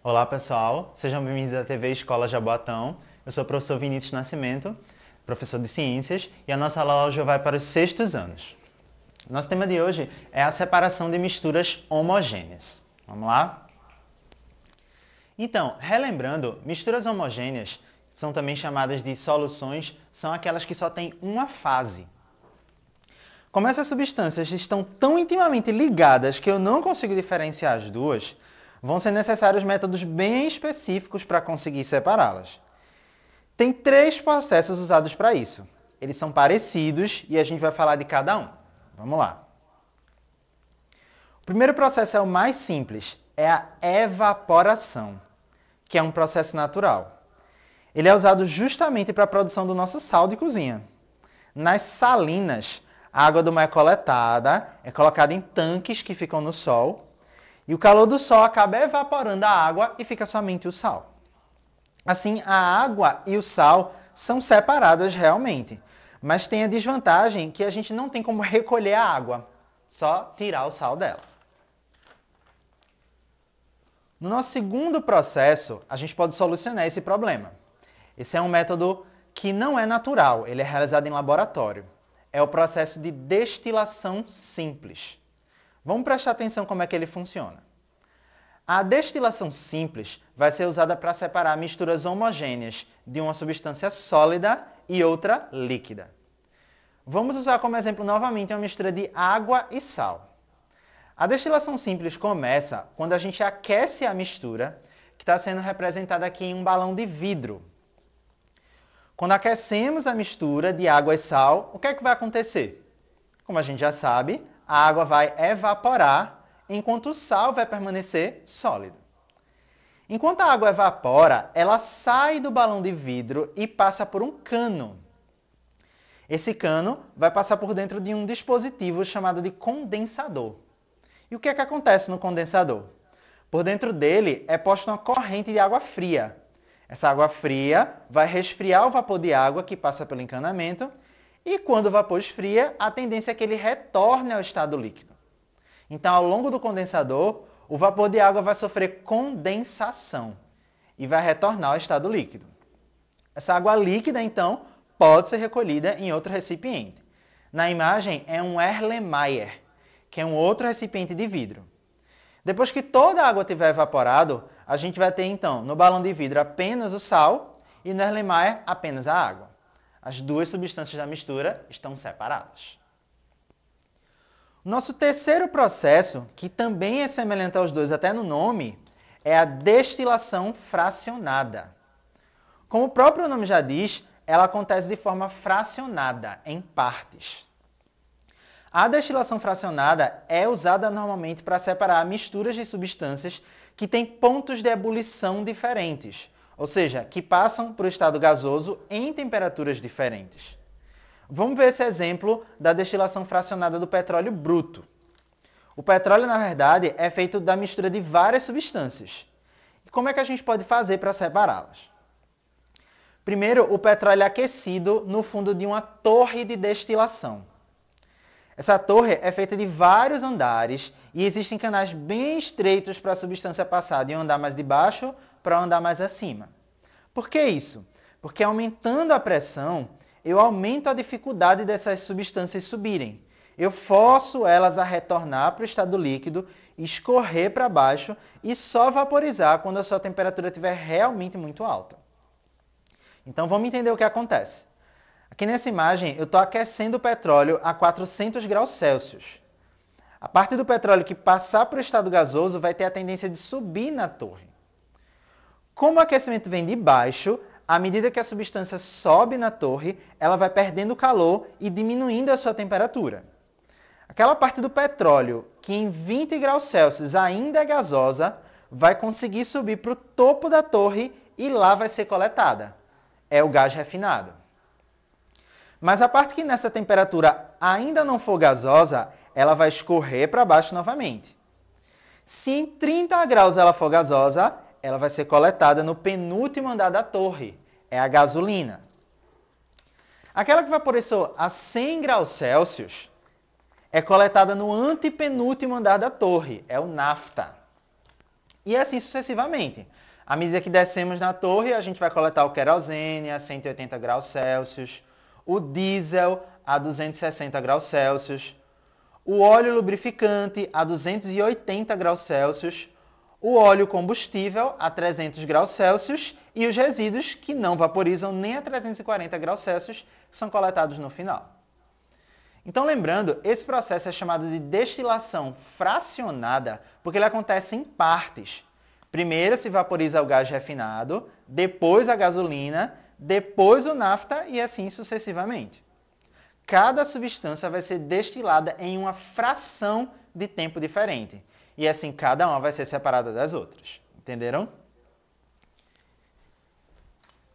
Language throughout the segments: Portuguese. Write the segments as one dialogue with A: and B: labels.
A: Olá pessoal, sejam bem-vindos à TV Escola Jaboatão. Eu sou o professor Vinícius Nascimento, professor de Ciências, e a nossa aula hoje vai para os 6º anos. Nosso tema de hoje é a separação de misturas homogêneas. Vamos lá? Então, relembrando, misturas homogêneas, são também chamadas de soluções, são aquelas que só têm uma fase. Como essas substâncias estão tão intimamente ligadas que eu não consigo diferenciar as duas, vão ser necessários métodos bem específicos para conseguir separá-las. Tem 3 processos usados para isso. Eles são parecidos e a gente vai falar de cada um. Vamos lá. O primeiro processo é o mais simples, é a evaporação, que é um processo natural. Ele é usado justamente para a produção do nosso sal de cozinha. Nas salinas, a água do mar é coletada, é colocada em tanques que ficam no sol, e o calor do sol acaba evaporando a água e fica somente o sal. Assim, a água e o sal são separadas realmente, mas tem a desvantagem que a gente não tem como recolher a água, só tirar o sal dela. No nosso segundo processo, a gente pode solucionar esse problema. Esse é um método que não é natural, ele é realizado em laboratório. É o processo de destilação simples. Vamos prestar atenção como é que ele funciona. A destilação simples vai ser usada para separar misturas homogêneas de uma substância sólida e outra líquida. Vamos usar como exemplo novamente uma mistura de água e sal. A destilação simples começa quando a gente aquece a mistura, que está sendo representada aqui em um balão de vidro. Quando aquecemos a mistura de água e sal, o que é que vai acontecer? Como a gente já sabe, a água vai evaporar, enquanto o sal vai permanecer sólido. Enquanto a água evapora, ela sai do balão de vidro e passa por um cano. Esse cano vai passar por dentro de um dispositivo chamado de condensador. E o que é que acontece no condensador? Por dentro dele é posta uma corrente de água fria. Essa água fria vai resfriar o vapor de água que passa pelo encanamento, e quando o vapor esfria, a tendência é que ele retorne ao estado líquido. Então, ao longo do condensador, o vapor de água vai sofrer condensação e vai retornar ao estado líquido. Essa água líquida, então, pode ser recolhida em outro recipiente. Na imagem é um Erlenmeyer, que é um outro recipiente de vidro. Depois que toda a água tiver evaporado, a gente vai ter, então, no balão de vidro apenas o sal e no Erlenmeyer apenas a água. As duas substâncias da mistura estão separadas. Nosso terceiro processo, que também é semelhante aos dois até no nome, é a destilação fracionada. Como o próprio nome já diz, ela acontece de forma fracionada, em partes. A destilação fracionada é usada normalmente para separar misturas de substâncias que têm pontos de ebulição diferentes, ou seja, que passam para o estado gasoso em temperaturas diferentes. Vamos ver esse exemplo da destilação fracionada do petróleo bruto. O petróleo, na verdade, é feito da mistura de várias substâncias. E como é que a gente pode fazer para separá-las? Primeiro, o petróleo é aquecido no fundo de uma torre de destilação. Essa torre é feita de vários andares e existem canais bem estreitos para a substância passar de um andar mais de baixo para um andar mais acima. Por que isso? Porque aumentando a pressão, eu aumento a dificuldade dessas substâncias subirem. Eu forço elas a retornar para o estado líquido, escorrer para baixo e só vaporizar quando a sua temperatura estiver realmente muito alta. Então vamos entender o que acontece. Aqui nessa imagem eu estou aquecendo o petróleo a 400 graus Celsius. A parte do petróleo que passar para o estado gasoso vai ter a tendência de subir na torre. Como o aquecimento vem de baixo, à medida que a substância sobe na torre, ela vai perdendo calor e diminuindo a sua temperatura. Aquela parte do petróleo que em 20 graus Celsius ainda é gasosa, vai conseguir subir para o topo da torre e lá vai ser coletada. É o gás refinado. Mas a parte que nessa temperatura ainda não for gasosa, ela vai escorrer para baixo novamente. Se em 30 graus ela for gasosa, ela vai ser coletada no penúltimo andar da torre, é a gasolina. Aquela que vaporizou a 100 graus Celsius é coletada no antepenúltimo andar da torre, é o nafta. E assim sucessivamente. À medida que descemos na torre, a gente vai coletar o querosene a 180 graus Celsius, o diesel a 260 graus Celsius, o óleo lubrificante a 280 graus Celsius, o óleo combustível a 300 graus Celsius e os resíduos que não vaporizam nem a 340 graus Celsius, que são coletados no final. Então, lembrando, esse processo é chamado de destilação fracionada porque ele acontece em partes. Primeiro se vaporiza o gás refinado, depois a gasolina, depois o nafta e assim sucessivamente. Cada substância vai ser destilada em uma fração de tempo diferente. E assim cada uma vai ser separada das outras. Entenderam?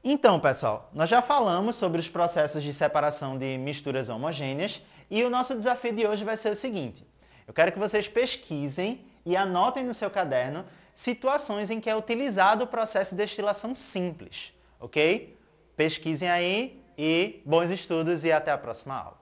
A: Então, pessoal, nós já falamos sobre os processos de separação de misturas homogêneas e o nosso desafio de hoje vai ser o seguinte. Eu quero que vocês pesquisem e anotem no seu caderno situações em que é utilizado o processo de destilação simples, ok? Pesquisem aí e bons estudos e até a próxima aula.